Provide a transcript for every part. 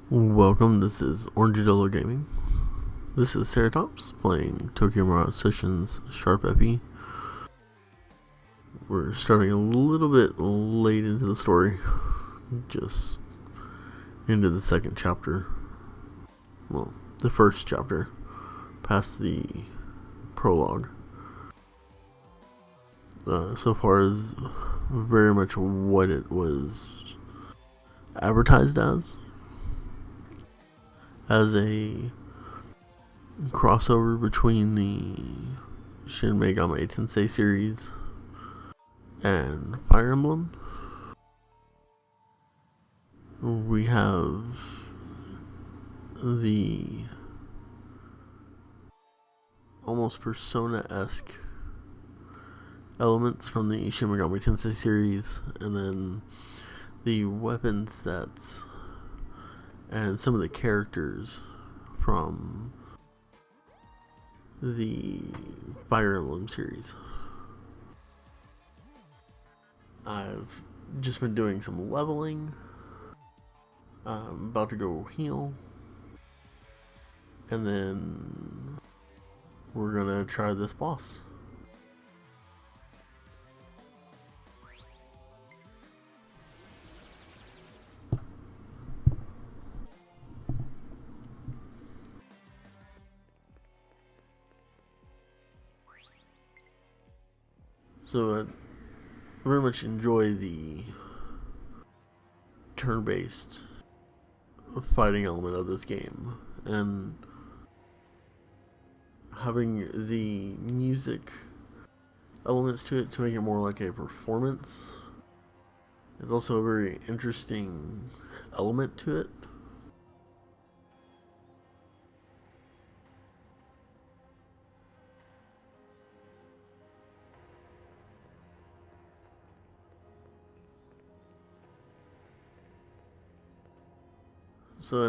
Welcome, this is Orangadillo Gaming. This is Ceratops playing Tokyo Mirage Sessions Sharp Epi. We're starting a little bit late into the story, just into the second chapter. Well, the first chapter, past the prologue. So far is very much what it was advertised as a crossover between the Shin Megami Tensei series and Fire Emblem. We have the almost Persona-esque elements from the Shin Megami Tensei series, and then the weapon sets and some of the characters from the Fire Emblem series. I've just been doing some leveling. I'm about to go heal, and then we're gonna try this boss. So I very much enjoy the turn-based fighting element of this game, and having the music elements to it to make it more like a performance is also a very interesting element to it. So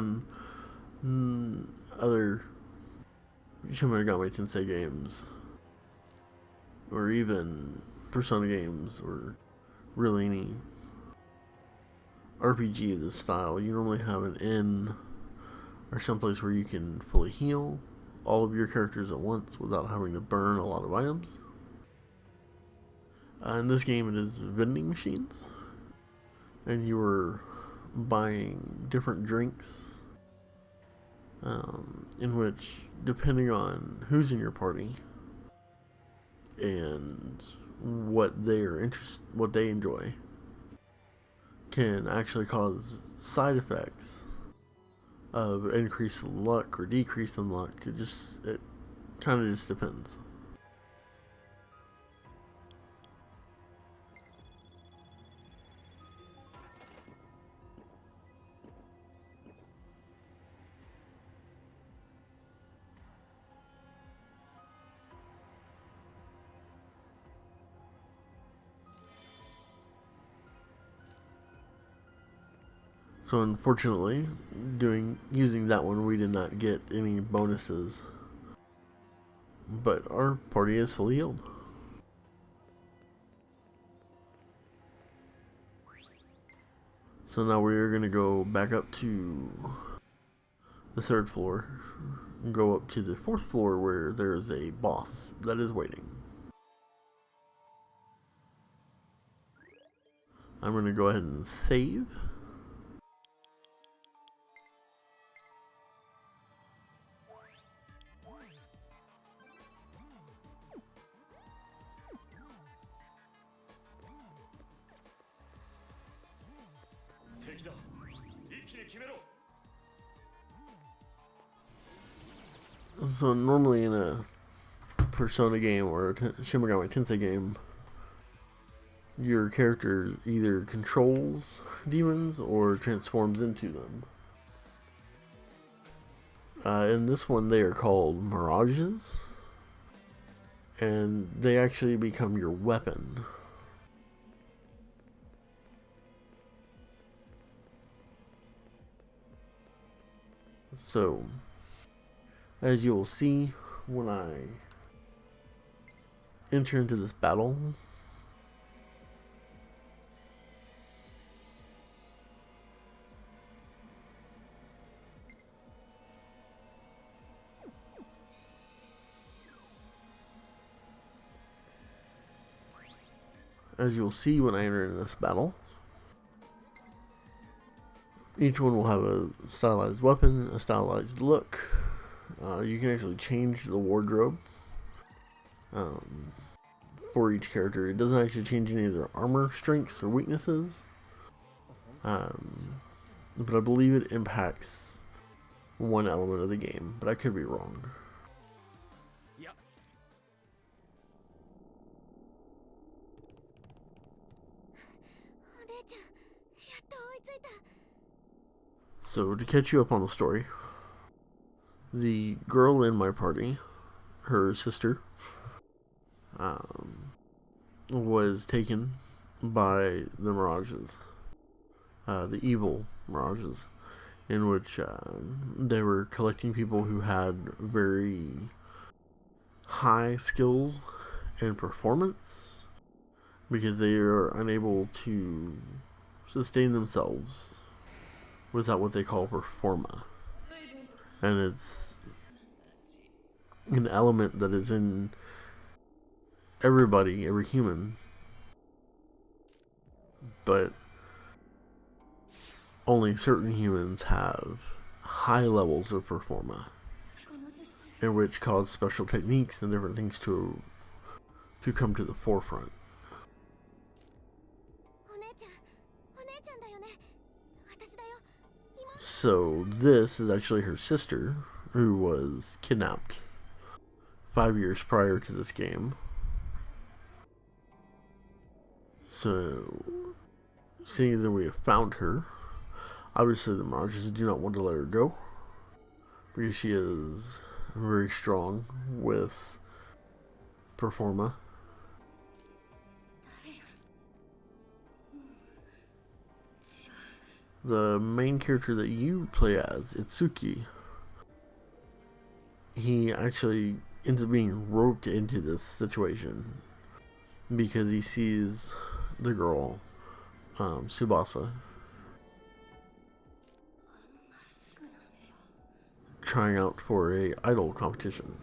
in other Shin Megami Tensei games, or even Persona games, or really any RPG of this style, you normally have an inn or someplace where you can fully heal all of your characters at once without having to burn a lot of items. In this game, it is vending machines, and you are buying different drinks, in which, depending on who's in your party and what they enjoy, can actually cause side effects of increase in luck or decrease in luck. It kind of just depends. So unfortunately, using that one, we did not get any bonuses, but our party is fully healed. So now we are going to go back up to the third floor, and go up to the fourth floor where there's a boss that is waiting. I'm going to go ahead and save. So normally in a Persona game or a Shin Megami Tensei game, your character either controls demons or transforms into them. In this one, they are called mirages, and they actually become your weapon. So, as you will see when I enter into this battle, as you'll see when I enter into this battle. Each one will have a stylized weapon, a stylized look. You can actually change the wardrobe for each character. It doesn't actually change any of their armor strengths or weaknesses, but I believe it impacts one element of the game, but I could be wrong. So to catch you up on the story, the girl in my party, her sister, was taken by the Mirages, the evil Mirages, in which they were collecting people who had very high skills and performance because they are unable to sustain themselves without what they call performa. And it's an element that is in everybody, every human, but only certain humans have high levels of performa, in which cause special techniques and different things to come to the forefront. So this is actually her sister, who was kidnapped 5 years prior to this game. So, seeing as we have found her, obviously the Mirages do not want to let her go, because she is very strong with performa. The main character that you play as, Itsuki, he actually ends up being roped into this situation because he sees the girl, Tsubasa, trying out for a idol competition.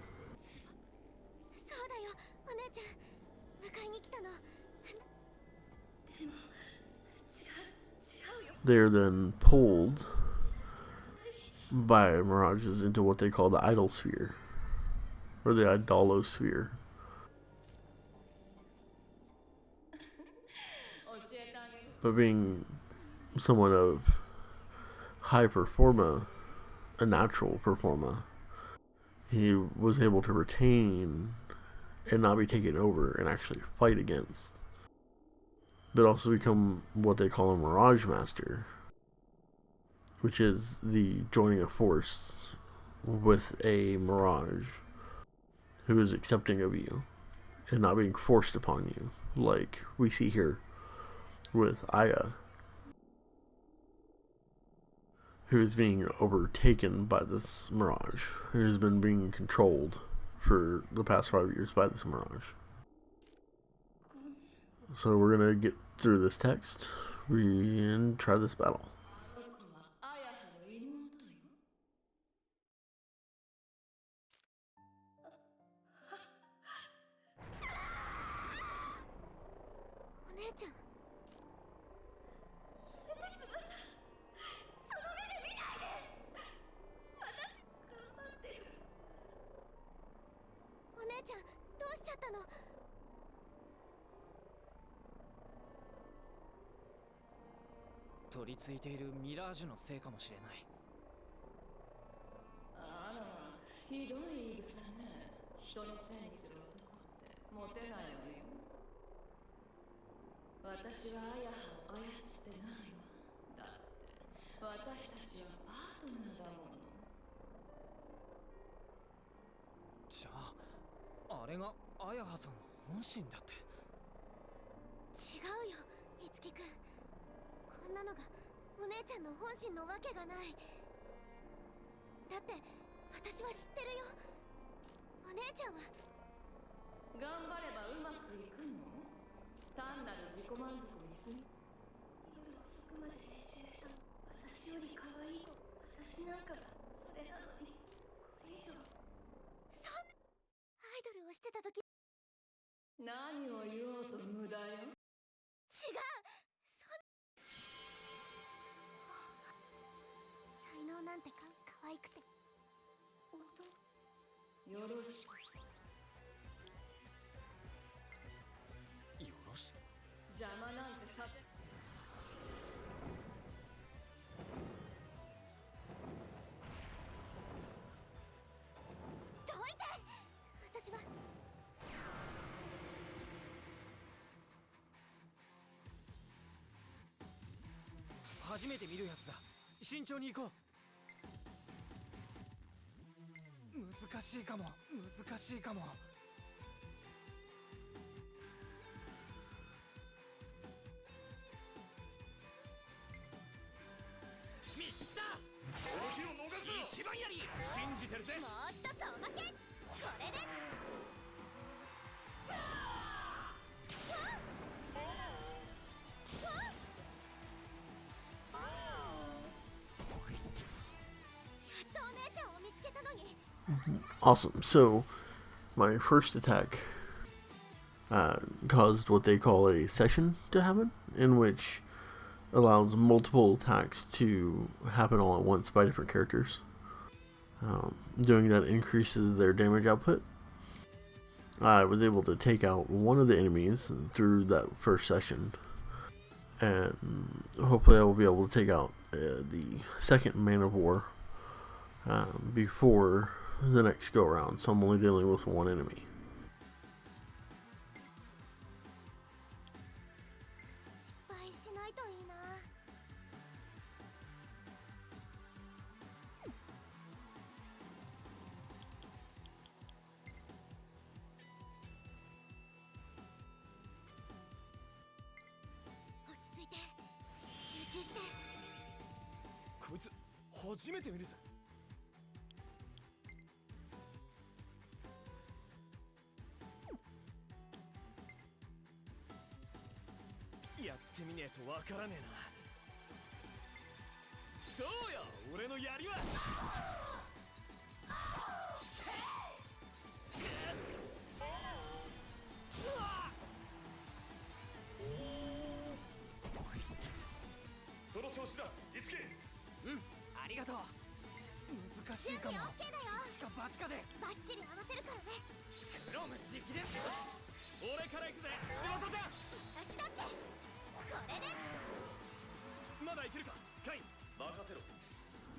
They are then pulled by Mirages into what they call the idol sphere, or the idolosphere. But being someone of high performa, a natural performa, he was able to retain and not be taken over and actually fight against, but also become what they call a Mirage Master, which is the joining of force with a Mirage who is accepting of you and not being forced upon you, like we see here with Aya, who is being overtaken by this Mirage, who has been being controlled for the past 5 years by this Mirage. So we're gonna get through this text and try this battle. 才能なんて可愛くて。よろしく。よろし邪魔なんてさせ。どいて。私は。初めて見るやつだ。慎重に行こう。難しいかも。難しいかも。見切った。この日を逃すな。一番やり。信じてるぜ。もう一つおまけ。これで。Awesome. So, my first attack caused what they call a session to happen, in which allows multiple attacks to happen all at once by different characters. Doing that increases their damage output. I was able to take out one of the enemies through that first session, and hopefully I will be able to take out the second Man of War before the next go around, so I'm only dealing with one enemy.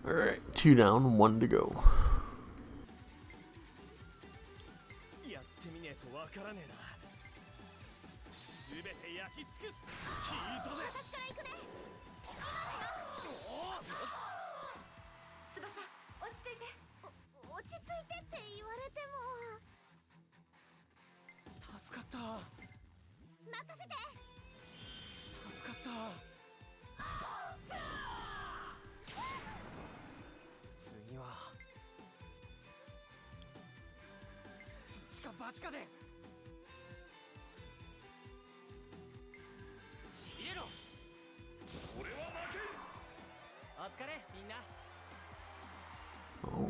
Alright, 2 down, 1 to go.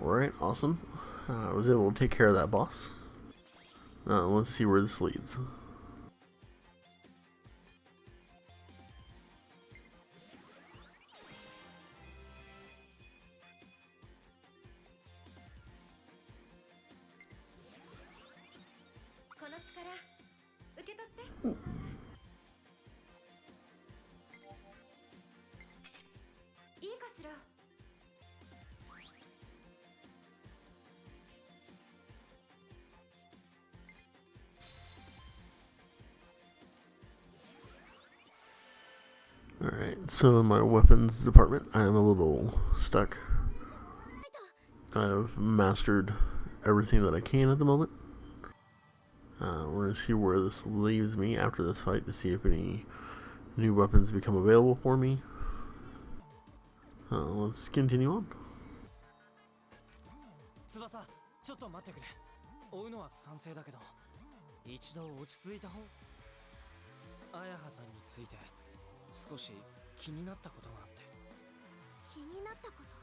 Alright, awesome. I was able to take care of that boss. Let's see where this leads. Alright, so in my weapons department, I am a little stuck. I've mastered everything that I can at the moment. We're going to see where this leaves me after this fight to see if any new weapons become available for me. Let's continue on. 翼、ちょっと待ってくれ。追うのは賛成だけど、一度落ち着いた方。綾葉さんについて少し気になったことがあって。気になったこと？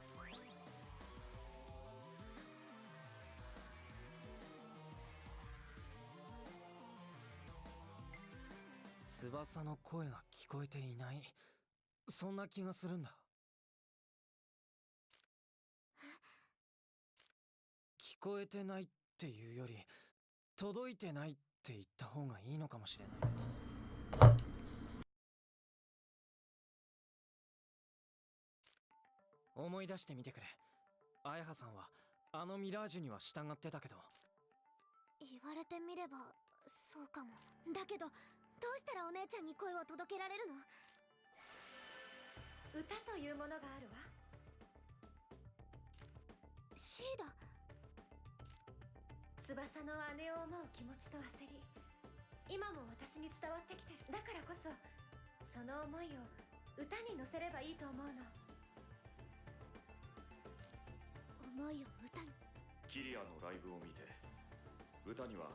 翼の声がこえていない、そんな気がするんだ。聞こえてないっていうより、届いてないって言った方がいいのかもしれない。思い出してみてくれ。綾葉さんはあのミラージュには従ってたけど。言われてみればそうかも。だけどどうしたらお姉ちゃんに声を届けられるの？歌というものがあるわ。シーダ。翼の姉を思う気持ちと焦り、今も私に伝わってきてる。だからこそその思いを歌に乗せればいいと思うの。思いを歌に。キリアのライブを見て、歌には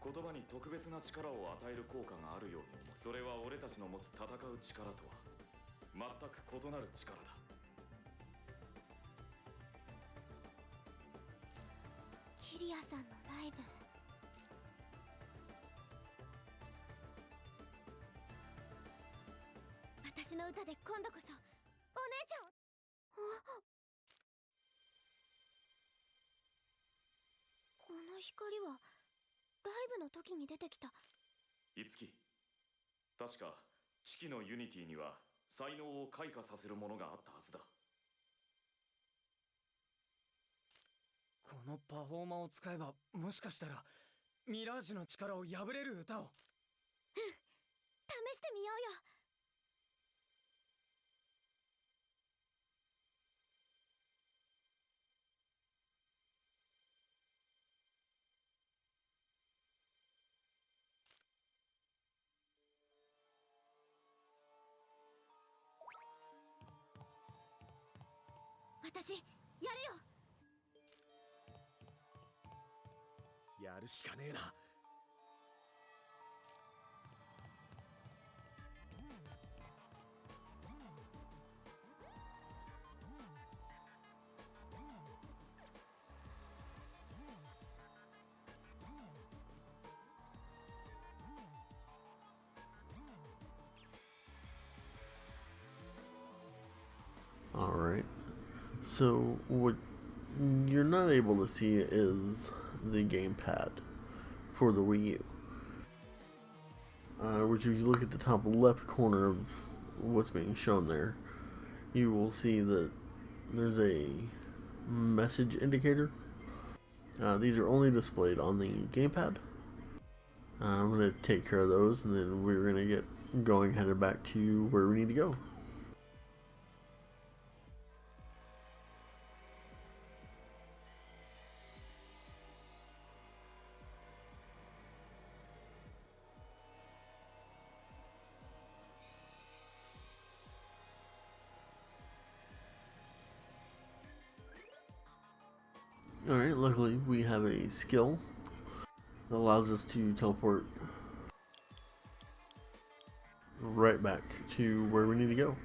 言葉に特別な力を与える効果があるように思う。それは俺たちの持つ戦う力とは全く異なる力だ。キリアさんのライブ、私の歌で今度こそお姉ちゃんを。この光はライブの時に出てきた。いつき、確か地期のユニティには才能を開花させるものがあったはずだ。このパフォーマーを使えば、もしかしたらミラージュの力を破れる歌を。試してみようよ。私やるよ。やるしかねえな。Alright. So, what you're not able to see is the gamepad for the Wii U. Which, if you look at the top left corner of what's being shown there, you will see that there's a message indicator. These are only displayed on the gamepad. I'm going to take care of those, and then we're going to get going, headed back to where we need to go. Alright, luckily we have a skill that allows us to teleport right back to where we need to go.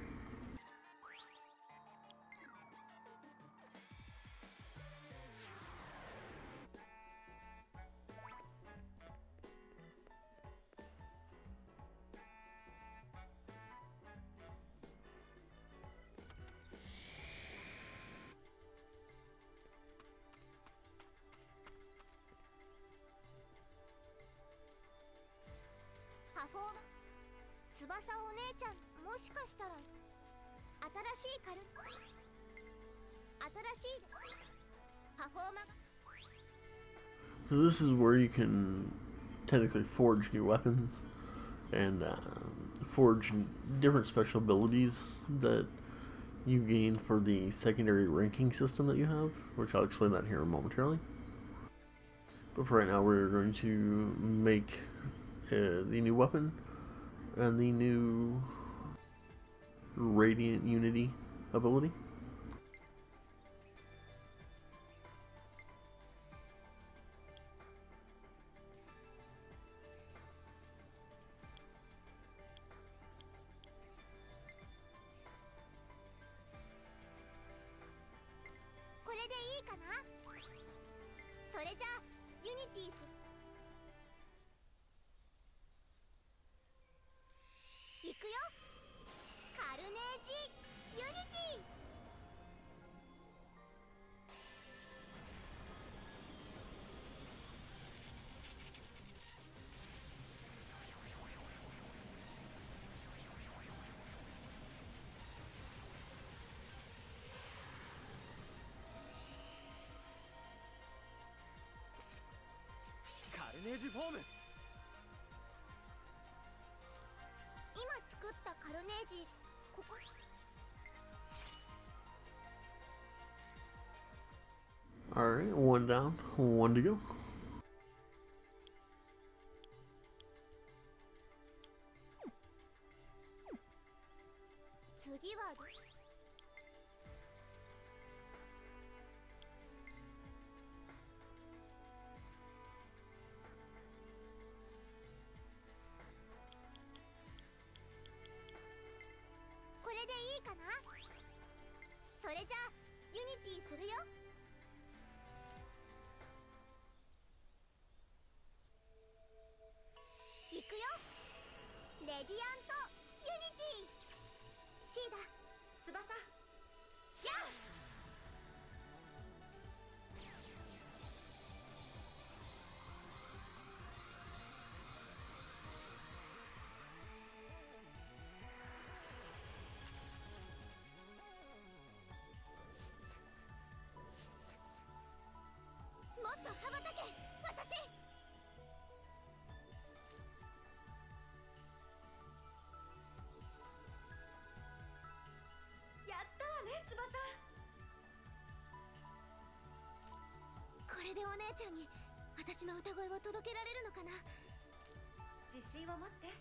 翼お姉ちゃん、もしかしたら新しいパフォーマー。 So this is where you can technically forge new weapons and forge different special abilities that you gain for the secondary ranking system that you have, which I'll explain that here momentarily. But for right now, we're going to make the new weapon and the new Radiant Unity ability. フォーム。今作ったカルネージ、ここ。Alright, one down, one to go. 次はこれでいいかな。それじゃあユニティするよ。いくよ。レディアントユニティ。シーだ。翼。やっ。もっと羽ばたけ、私。やったわね、翼。これでお姉ちゃんに私の歌声を届けられるのかな。自信を持って。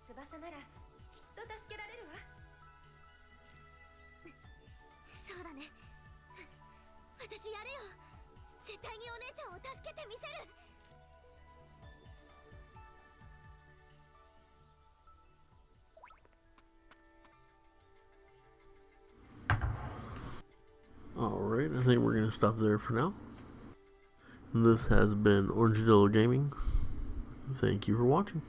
翼ならきっと助けられるわ。そうだね。私やるよ。絶対にお姉ちゃんを助けてみせる。Alright, I think we're going to stop there for now. This has been Orangedillo Gaming. Thank you for watching.